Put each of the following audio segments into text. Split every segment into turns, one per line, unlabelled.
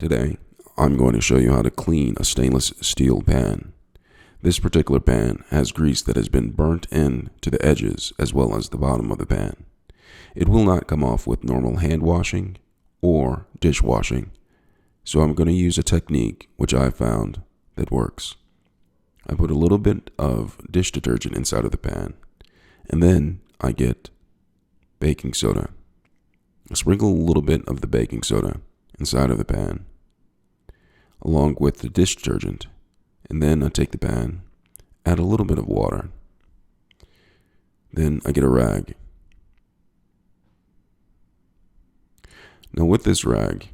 Today, I'm going to show you how to clean a stainless steel pan. This particular pan has grease that has been burnt in to the edges as well as the bottom of the pan. It will not come off with normal hand washing or dishwashing, so I'm going to use a technique which I found that works. I put a little bit of dish detergent inside of the pan, and then I get baking soda. I sprinkle a little bit of the baking soda inside of the pan, along with the dish detergent, and then I take the pan, add a little bit of water. Then I get a rag. Now with this rag,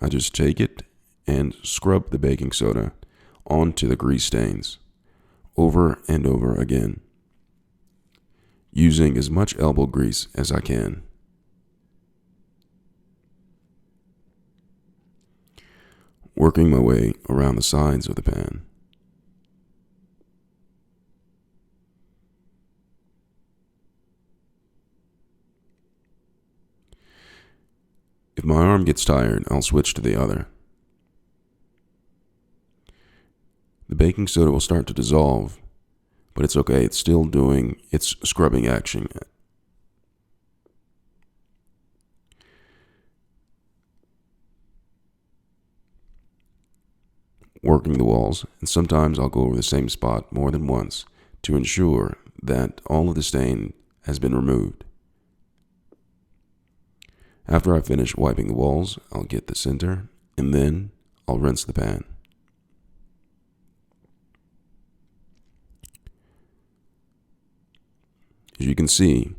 I just take it and scrub the baking soda onto the grease stains over and over again, using as much elbow grease as I can. Working my way around the sides of the pan. If my arm gets tired, I'll switch to the other. The baking soda will start to dissolve, but it's okay, it's still doing its scrubbing action. Working the walls, and sometimes I'll go over the same spot more than once to ensure that all of the stain has been removed. After I finish wiping the walls, I'll get the center, and then I'll rinse the pan. As you can see,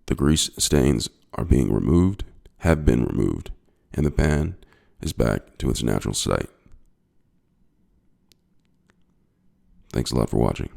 the grease stains are being removed, have been removed, and the pan is back to its natural state. Thanks a lot for watching.